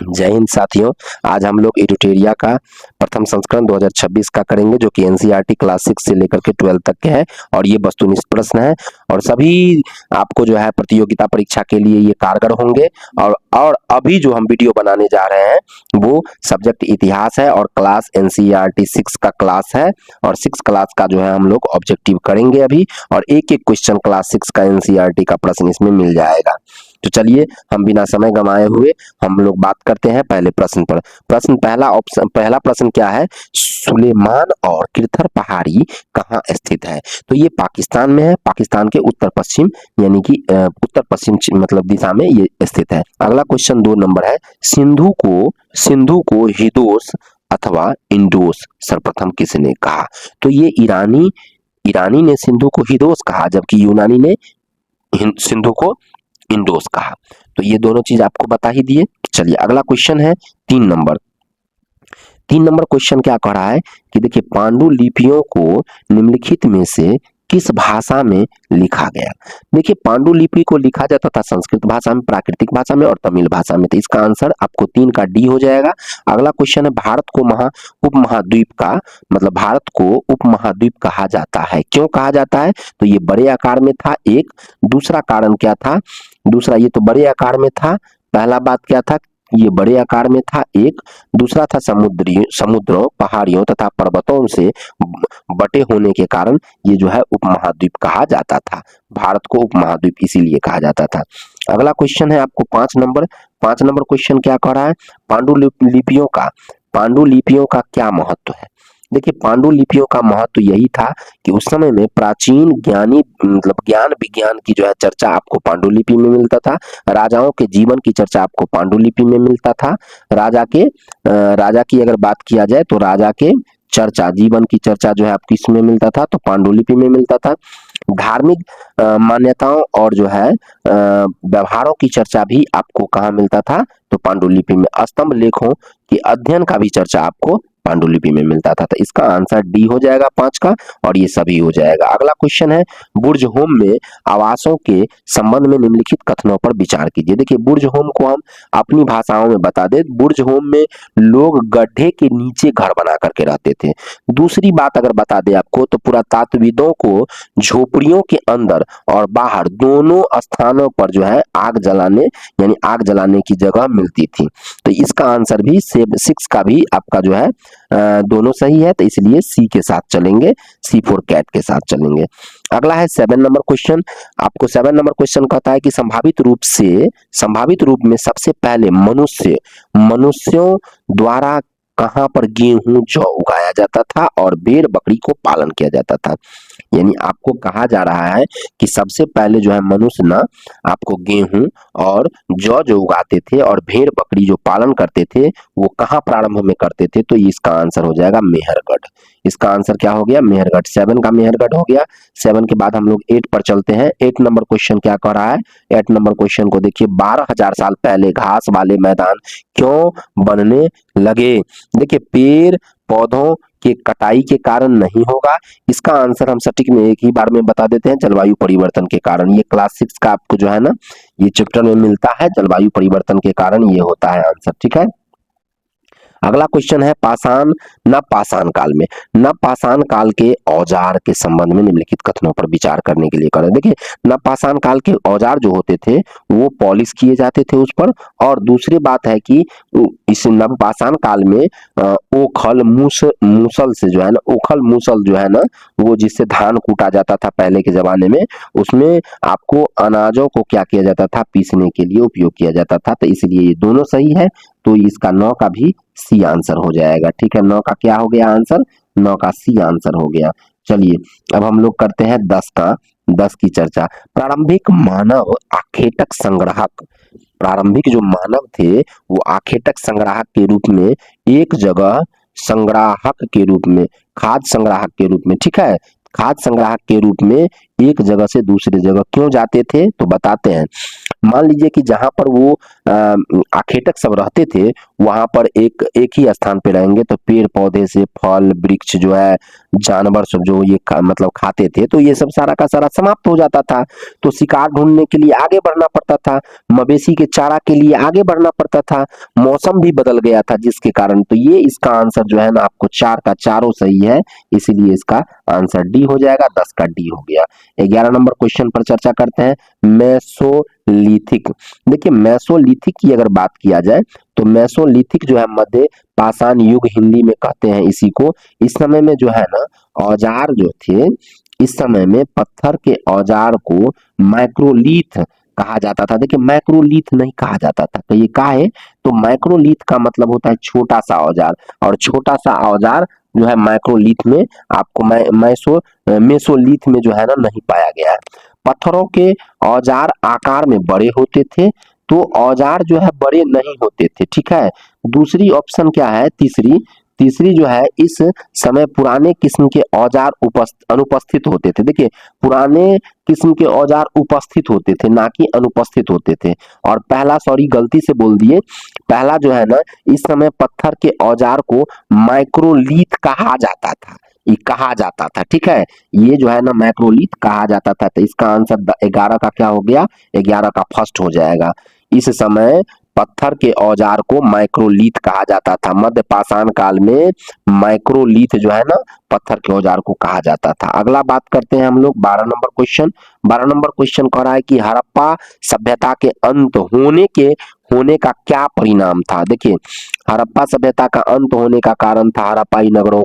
जय हिंद साथियों। आज हम लोग एडुटेरिया का प्रथम संस्करण 2026 का करेंगे, जो कि एनसीईआरटी क्लास 6 से लेकर के 12 तक के है और ये वस्तुनिष्ठ प्रश्न है और सभी आपको जो है प्रतियोगिता परीक्षा के लिए ये कारगर होंगे। और अभी जो हम वीडियो बनाने जा रहे हैं वो सब्जेक्ट इतिहास है और क्लास एनसीईआरटी 6 का क्लास है और 6 क्लास का जो है हम लोग ऑब्जेक्टिव करेंगे अभी, और एक एक क्वेश्चन क्लास 6 का एनसीईआरटी का प्रश्न इसमें मिल जाएगा। तो चलिए हम बिना समय गंवाए हुए हम लोग बात करते हैं पहले प्रश्न पर। पहला प्रश्न क्या है? सुलेमान और किरथर पहाड़ी कहाँ स्थित है? तो ये पाकिस्तान में है, पाकिस्तान के उत्तर पश्चिम यानी कि उत्तर पश्चिम मतलब दिशा में ये स्थित है। अगला क्वेश्चन 2 नंबर है, सिंधु को हिदोस अथवा इंडोस सर्वप्रथम किसने कहा? तो ये ईरानी ने सिंधु को हिदोस कहा, जबकि यूनानी ने सिंधु को इंडोस कहा। तो ये दोनों चीज आपको बता ही दिए। चलिए अगला क्वेश्चन है 3 नंबर। 3 नंबर क्वेश्चन क्या कह रहा है कि देखिए, पांडुलिपियों को निम्नलिखित में से किस भाषा में लिखा गया? देखिए, पांडुलिपि को लिखा जाता था संस्कृत भाषा में, प्राकृतिक भाषा में और तमिल भाषा में। तो इसका आंसर आपको 3 का डी हो जाएगा। अगला क्वेश्चन है, भारत को उपमहाद्वीप का मतलब भारत को उपमहाद्वीप कहा जाता है, क्यों कहा जाता है? तो ये बड़े आकार में था एक। दूसरा कारण क्या था? दूसरा, ये तो बड़े आकार में था। पहला बात क्या था? ये बड़े आकार में था एक। दूसरा था समुद्रों, पहाड़ियों तथा पर्वतों से बटे होने के कारण ये जो है उपमहाद्वीप कहा जाता था। भारत को उपमहाद्वीप इसीलिए कहा जाता था। अगला क्वेश्चन है आपको 5 नंबर। 5 नंबर क्वेश्चन क्या कह रहा है? पांडुलिपियों का क्या महत्व है? देखिए, पांडुलिपियों का महत्व यही था कि उस समय में प्राचीन ज्ञानी मतलब ज्ञान विज्ञान की जो है चर्चा आपको पांडुलिपि में मिलता था। राजाओं के जीवन की चर्चा आपको पांडुलिपि में मिलता था। राजा की अगर बात किया जाए तो राजा के जीवन की चर्चा जो है आपको इसमें मिलता था, तो पांडुलिपि में मिलता था। धार्मिक मान्यताओं और जो है व्यवहारों की चर्चा भी आपको कहाँ मिलता था? तो पांडुलिपि में। स्तंभ लेखों के अध्ययन का भी चर्चा आपको पांडुलिपि में मिलता था। तो इसका आंसर डी हो जाएगा 5 का, और ये सभी हो जाएगा। अगला क्वेश्चन है, बुर्ज होम में आवासों के संबंध में निम्नलिखित कथनों पर विचार कीजिए। देखिए, बुर्ज होम को हम अपनी भाषाओं में बता दें, बुर्ज होम में लोग गड्ढे के नीचे घर बना करके रहते थे। दूसरी बात अगर बता दें आपको, तो पुरातात्विदों को झोपड़ियों के अंदर और बाहर दोनों स्थानों पर जो है आग जलाने की जगह मिलती थी। तो इसका आंसर भी 6 का भी आपका जो है दोनों सही है, तो इसलिए सी के साथ चलेंगे, सी फॉर कैट के साथ चलेंगे। अगला है 7 नंबर क्वेश्चन। आपको 7 नंबर क्वेश्चन कहता है कि संभावित रूप में सबसे पहले मनुष्यों द्वारा कहां पर गेहूं जौ उगाया जाता था और भेड़ बकरी को पालन किया जाता था? यानी आपको कहा जा रहा है कि सबसे पहले जो है मनुष्य ना आपको गेहूं और जौ जो उगाते थे और भेड़ बकरी जो पालन करते थे वो कहाँ प्रारंभ में करते थे? तो इसका आंसर हो जाएगा मेहरगढ़। इसका आंसर क्या हो गया? मेहरगढ़। 7 का मेहरगढ़ हो गया। 7 के बाद हम लोग 8 पर चलते हैं। 8 नंबर क्वेश्चन क्या कह रहा है? 8 नंबर क्वेश्चन को देखिए, 12,000 साल पहले घास वाले मैदान क्यों बनने लगे? देखिए, पेड़ पौधों के कटाई के कारण नहीं होगा। इसका आंसर हम सटीक में एक ही बार में बता देते हैं, जलवायु परिवर्तन के कारण। ये क्लास 6 का आपको जो है ना ये चैप्टर में मिलता है, जलवायु परिवर्तन के कारण ये होता है आंसर। ठीक है। अगला क्वेश्चन है, नवपाषाण काल में नवपाषाण काल के औजार के संबंध में निम्नलिखित कथनों पर विचार करने के लिए करें। देखिए, नवपाषाण काल के औजार जो होते थे वो पॉलिश किए जाते थे उस पर। और दूसरी बात है कि इस नवपाषाण काल में ओखल मूसल से जो है ना, ओखल मूसल जो है ना, वो जिससे धान कूटा जाता था पहले के जमाने में, उसमें आपको अनाजों को क्या किया जाता था? पीसने के लिए उपयोग किया जाता था। तो इसलिए ये दोनों सही है, तो इसका 9 का भी सी आंसर हो जाएगा। ठीक है, 9 का क्या हो गया आंसर? 9 का सी आंसर हो गया। चलिए अब हम लोग करते हैं 10 की चर्चा। प्रारंभिक मानव आखेटक संग्राहक। प्रारंभिक जो मानव थे वो आखेटक संग्राहक के रूप में एक जगह संग्राहक के रूप में, खाद्य संग्राहक के रूप में, ठीक है, खाद्य संग्राहक के रूप में एक जगह से दूसरी जगह क्यों जाते थे, तो बताते हैं। मान लीजिए कि जहां पर वो आखेटक सब रहते थे, वहां पर एक ही स्थान पे रहेंगे तो पेड़ पौधे से फल वृक्ष जो है, जानवर सब जो ये मतलब खाते थे, तो ये सब सारा का सारा समाप्त हो जाता था। तो शिकार ढूंढने के लिए आगे बढ़ना पड़ता था, मवेशी के चारा के लिए आगे बढ़ना पड़ता था, मौसम भी बदल गया था जिसके कारण। तो ये इसका आंसर जो है ना आपको 4 का चारों सही है, इसीलिए इसका आंसर डी हो जाएगा। 10 का डी हो गया। 11 नंबर क्वेश्चन पर चर्चा करते हैं, मेसोलिथिक। देखिए मेसोलिथिक की अगर बात किया जाए तो मेसोलिथिक जो है मध्य पाषाण युग हिंदी में कहते हैं इसी को। इस समय में जो है ना औजार जो थे, इस समय में पत्थर के औजार को माइक्रोलीथ कहा जाता था। देखिए माइक्रोलीथ नहीं कहा जाता था, तो ये का है, तो माइक्रोलीथ का मतलब होता है छोटा सा औजार, और छोटा सा औजार जो है माइक्रोलीथ में आपको मेसोलीथ में जो है ना नहीं पाया गया है। पत्थरों के औजार आकार में बड़े होते थे, तो औजार जो है बड़े नहीं होते थे, ठीक है। दूसरी ऑप्शन क्या है, तीसरी तीसरी जो है, इस समय पुराने किस्म के औजार अनुपस्थित होते थे। देखिए पुराने किस्म के औजार उपस्थित होते थे, ना कि अनुपस्थित होते थे। और पहला, सॉरी गलती से बोल दिए, पहला जो है ना, इस समय पत्थर के औजार को माइक्रोलीथ कहा जाता था, ये कहा जाता था, ठीक है। ये जो है ना माइक्रोलीथ कहा जाता था, तो इसका आंसर 11 का क्या हो गया, 11 का फर्स्ट हो जाएगा। इस समय पत्थर के औजार को माइक्रोलीथ कहा जाता था। मध्य पाषाण काल में माइक्रोलीथ जो है ना पत्थर के औजार को कहा जाता था। अगला बात करते हैं हम लोग 12 नंबर क्वेश्चन। 12 नंबर क्वेश्चन कह रहा है कि हड़प्पा सभ्यता के अंत होने का क्या परिणाम था। देखिए हड़प्पा सभ्यता का अंत होने का कारण था हड़प्पाई नगरों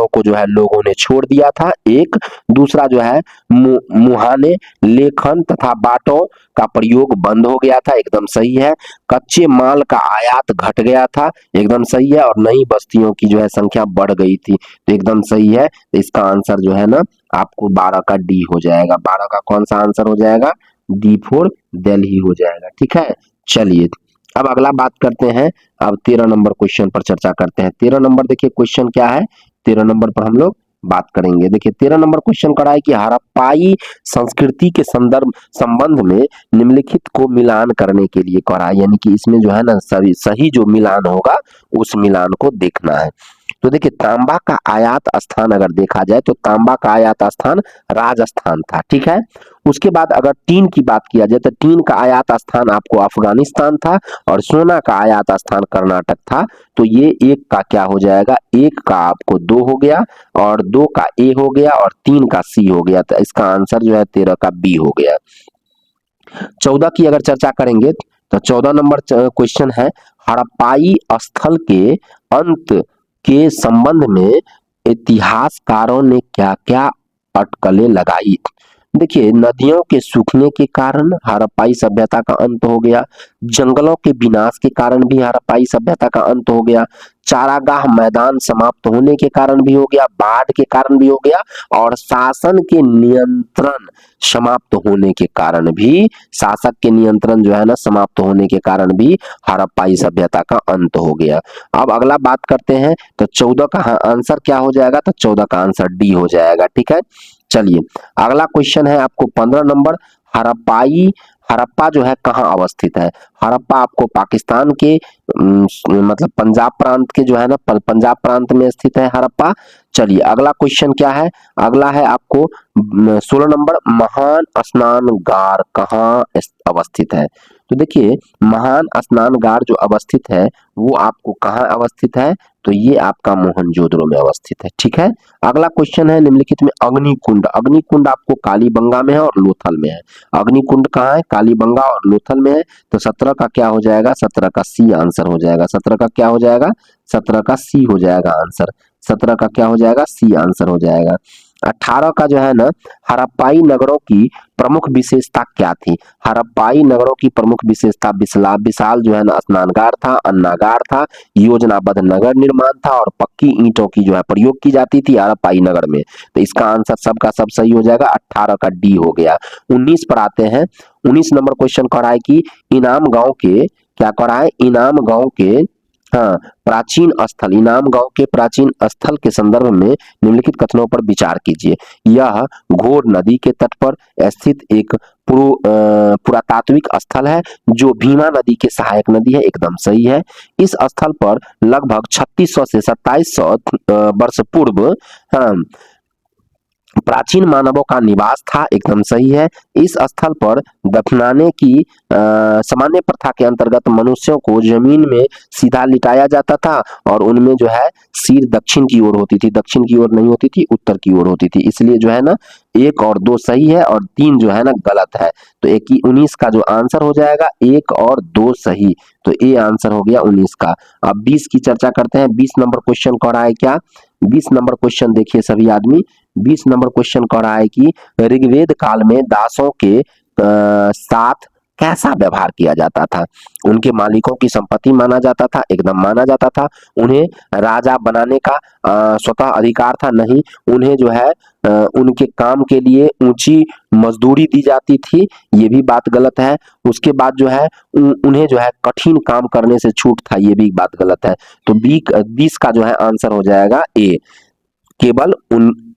को जो है लोगों ने छोड़ दिया था, एक। दूसरा जो है मुहाने, लेखन तथा बाटों का प्रयोग बंद हो गया था, एकदम सही है। कच्चे माल का आयात घट गया था, एकदम सही है। और नई बस्तियों की जो है संख्या बढ़ गई थी, तो एकदम सही है। तो इसका आंसर जो है ना आपको 12 का डी हो जाएगा। 12 का कौन सा आंसर हो जाएगा, डी फॉर दिल्ली हो जाएगा, ठीक है। चलिए अब अगला बात करते हैं, अब 13 नंबर क्वेश्चन पर चर्चा करते हैं। 13 नंबर देखिए क्वेश्चन क्या है, 13 नंबर पर हम लोग बात करेंगे। देखिए 13 नंबर क्वेश्चन करा है कि हड़प्पाई संस्कृति के संबंध में निम्नलिखित को मिलान करने के लिए करा है, यानी कि इसमें जो है ना सही जो मिलान होगा उस मिलान को देखना है। तो देखिए तांबा का आयात स्थान अगर देखा जाए तो तांबा का आयात स्थान राजस्थान था, ठीक है। उसके बाद अगर टीन की बात किया जाए तो टीन का आयात स्थान आपको अफगानिस्तान था, और सोना का आयात स्थान कर्नाटक था। तो ये एक का क्या हो जाएगा, एक का आपको 2 हो गया, और 2 का ए हो गया, और 3 का सी हो गया। तो इसका आंसर जो है 13 का बी हो गया। 14 की अगर चर्चा करेंगे तो 14 नंबर क्वेश्चन है, हड़प्पाई स्थल के अंत के संबंध में इतिहासकारों ने क्या क्या अटकलें लगाई। देखिए नदियों के सूखने के कारण हड़प्पाई सभ्यता का अंत हो गया, जंगलों के विनाश के कारण भी हड़प्पाई सभ्यता का अंत हो गया, चारागाह मैदान समाप्त होने के कारण भी हो गया, बाढ़ के कारण भी हो गया, और शासन के नियंत्रण समाप्त होने के कारण भी, शासक के नियंत्रण जो है ना समाप्त होने के कारण भी हड़प्पाई सभ्यता का अंत हो गया। अब अगला बात करते हैं तो 14 का आंसर क्या हो जाएगा, तो 14 का आंसर डी हो जाएगा, ठीक है। चलिए अगला क्वेश्चन है आपको 15 नंबर, हड़प्पा जो है कहाँ अवस्थित है। हड़प्पा आपको पाकिस्तान के मतलब पंजाब प्रांत के जो है ना पंजाब प्रांत में स्थित है हड़प्पा। चलिए अगला क्वेश्चन क्या है, अगला है आपको 16 नंबर, महान स्नानगार कहाँ अवस्थित है। तो देखिए महान स्नानगार जो अवस्थित है वो आपको कहाँ अवस्थित है, तो ये आपका मोहनजोदड़ो में अवस्थित है, ठीक है। अगला क्वेश्चन है निम्नलिखित में अग्निकुंड। अग्निकुंड आपको कालीबंगा में है और लोथल में है। अग्निकुंड कहाँ है, कालीबंगा और लोथल में है। तो 17 का क्या हो जाएगा, 17 का सी आंसर हो जाएगा। 17 का क्या हो जाएगा, 17 का सी हो जाएगा आंसर। 17 का क्या हो जाएगा, सी आंसर हो जाएगा। 18 का जो है ना, हड़प्पाई नगरों की प्रमुख विशेषता क्या थी। हड़प्पाई नगरों की प्रमुख विशेषता विशाल जो है ना स्नानगार था, अन्नागार था, योजनाबद्ध नगर निर्माण था, और पक्की ईंटों की जो है प्रयोग की जाती थी हड़प्पाई नगर में। तो इसका आंसर सबका सब सही हो जाएगा, 18 का डी हो गया। 19 पर आते हैं। 19 नंबर क्वेश्चन कह रहा है कि इनाम गांव के क्या कह रहा है, इनाम गांव के हाँ, प्राचीन स्थल, इनाम गांव के प्राचीन स्थल के संदर्भ में निम्नलिखित कथनों पर विचार कीजिए। यह घोर नदी के तट पर स्थित एक पुरातात्विक स्थल है जो भीमा नदी के सहायक नदी है, एकदम सही है। इस स्थल पर लगभग 3600 से 2700 वर्ष पूर्व हाँ, प्राचीन मानवों का निवास था, एकदम सही है। इस स्थल पर दफनाने की सामान्य प्रथा के अंतर्गत मनुष्यों को जमीन में सीधा लिटाया जाता था और उनमें जो है सिर दक्षिण की ओर होती थी, दक्षिण की ओर नहीं होती थी, उत्तर की ओर होती थी। इसलिए जो है ना 1 और 2 सही है और 3 जो है ना गलत है। तो 19 का जो आंसर हो जाएगा 1 और 2 सही, तो ये आंसर हो गया 19 का। अब 20 की चर्चा करते हैं। 20 नंबर क्वेश्चन कह रहा है क्या, 20 नंबर क्वेश्चन देखिए सभी आदमी। 20 नंबर क्वेश्चन कह रहा है कि ऋग्वेद काल में दासों के साथ कैसा व्यवहार किया जाता था। उनके मालिकों की संपत्ति माना जाता था, एकदम माना जाता था। उन्हें राजा बनाने का स्वतः अधिकार था, नहीं। उन्हें जो है उनके काम के लिए ऊंची मजदूरी दी जाती थी, ये भी बात गलत है। उसके बाद जो है उन्हें जो है कठिन काम करने से छूट था, ये भी बात गलत है। तो 20 का जो है आंसर हो जाएगा ए। केवल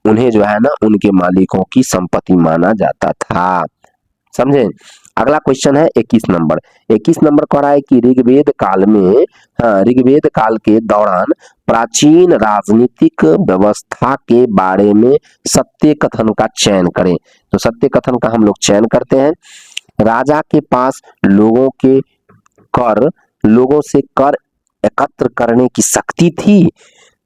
उन्हें जो है ना उनके मालिकों की संपत्ति माना जाता था, समझे। अगला क्वेश्चन है 21 नंबर। 21 नंबर कह रहा है कि ऋग्वेद काल में, हाँ, ऋग्वेद काल के दौरान प्राचीन राजनीतिक व्यवस्था के बारे में सत्य कथन का चयन करें। तो सत्य कथन का हम लोग चयन करते हैं। राजा के पास लोगों से कर एकत्र करने की शक्ति थी।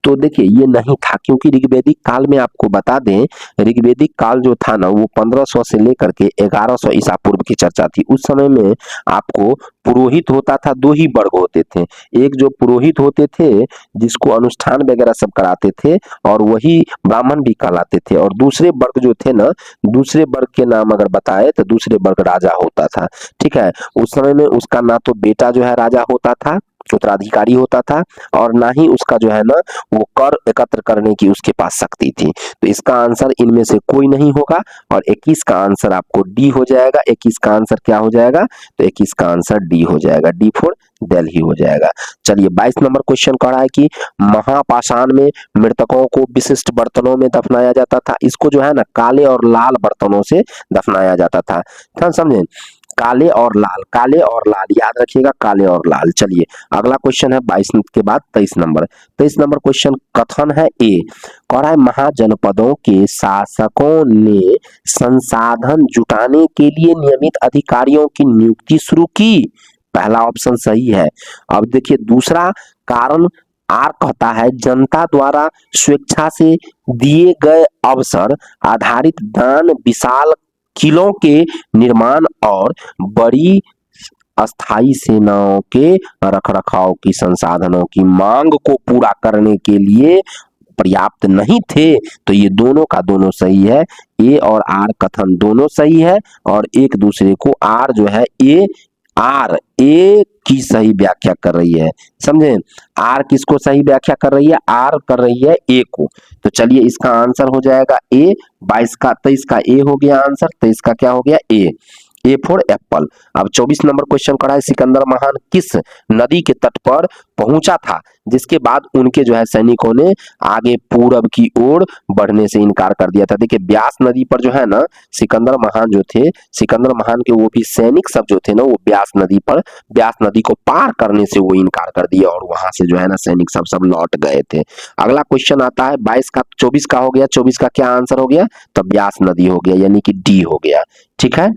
तो देखिए ये नहीं था, क्योंकि ऋग्वेदिक काल में आपको बता दें, ऋग्वेदिक काल जो था ना वो 1500 से लेकर के 1100 ईसा पूर्व की चर्चा थी। उस समय में आपको पुरोहित होता था, 2 ही वर्ग होते थे। एक जो पुरोहित होते थे जिसको अनुष्ठान वगैरह सब कराते थे और वही ब्राह्मण भी कहलाते थे, और दूसरे वर्ग जो थे ना, दूसरे वर्ग के नाम अगर बताए तो दूसरे वर्ग राजा होता था, ठीक है। उस समय में उसका ना तो बेटा जो है राजा होता था, उत्तराधिकारी होता था, और ना ही उसका जो है ना वो कर एकत्र करने की उसके पास शक्ति थी। तो इसका आंसर इनमें से कोई नहीं होगा और 21 का आंसर आपको डी हो जाएगा। 21 का आंसर क्या हो जाएगा, तो 21 का आंसर डी हो जाएगा, डी फॉर दिल्ली हो जाएगा। चलिए 22 नंबर क्वेश्चन कह रहा है कि महापाषाण में मृतकों को विशिष्ट बर्तनों में दफनाया जाता था। इसको जो है ना काले और लाल बर्तनों से दफनाया जाता था, समझे। काले और लाल याद रखिएगा, काले और लाल। चलिए अगला क्वेश्चन है 22 के बाद 23 नंबर। 23 नंबर क्वेश्चन कथन है ए, कह रहा है महाजनपदों के शासकों ने संसाधन जुटाने के लिए नियमित अधिकारियों की नियुक्ति शुरू की। पहला ऑप्शन सही है। अब देखिए दूसरा कारण आर कहता है जनता द्वारा स्वेच्छा से दिए गए अवसर आधारित दान, विशाल किलों के निर्माण और बड़ी अस्थायी सेनाओं के रखरखाव की संसाधनों की मांग को पूरा करने के लिए पर्याप्त नहीं थे। तो ये दोनों का दोनों सही है, ए और आर कथन दोनों सही है और एक दूसरे को आर जो है ए की सही व्याख्या कर रही है, समझे। आर किसको सही व्याख्या कर रही है, आर कर रही है ए को। तो चलिए इसका आंसर हो जाएगा ए। 23 का ए हो गया आंसर, 23 का क्या हो गया ए फॉर एप्पल। अब 24 नंबर क्वेश्चन करा है सिकंदर महान किस नदी के तट पर पहुंचा था जिसके बाद उनके जो है सैनिकों ने आगे पूरब की ओर बढ़ने से इनकार कर दिया था। देखिए ब्यास नदी पर जो है ना सिकंदर महान जो थे, सिकंदर महान के वो भी सैनिक सब जो थे ना वो ब्यास नदी को पार करने से वो इनकार कर दिया और वहां से जो है ना सैनिक सब लौट गए थे। अगला क्वेश्चन आता है 22 का, 24 का हो गया। 24 का क्या आंसर हो गया, तो ब्यास नदी हो गया, यानी कि डी हो गया, ठीक है।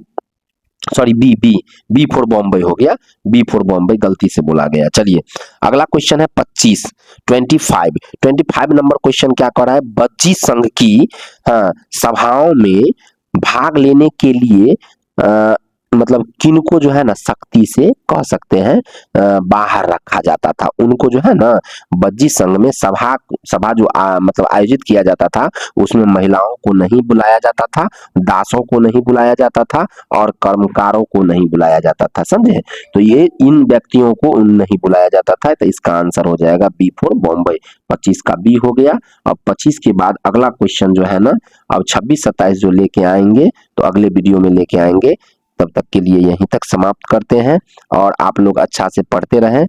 सॉरी बी फॉर बॉम्बे हो गया, बी फॉर बॉम्बे गलती से बोला गया। चलिए अगला क्वेश्चन है 25 नंबर क्वेश्चन क्या कर रहा है, बज्जी संघ की सभाओं में भाग लेने के लिए मतलब किनको जो है ना सख्ती से कह सकते हैं बाहर रखा जाता था। उनको जो है ना बज्जी संघ में सभा जो मतलब आयोजित किया जाता था उसमें महिलाओं को नहीं बुलाया जाता था, दासों को नहीं बुलाया जाता था और कर्मकारों को नहीं बुलाया जाता था, समझे। तो ये इन व्यक्तियों को नहीं बुलाया जाता था, तो इसका आंसर हो जाएगा बी फॉर बॉम्बे। 25 का बी हो गया। अब 25 के बाद अगला क्वेश्चन जो है ना अब 26-27 जो लेके आएंगे तो अगले वीडियो में लेके आएंगे। तब तक के लिए यहीं तक समाप्त करते हैं और आप लोग अच्छा से पढ़ते रहें।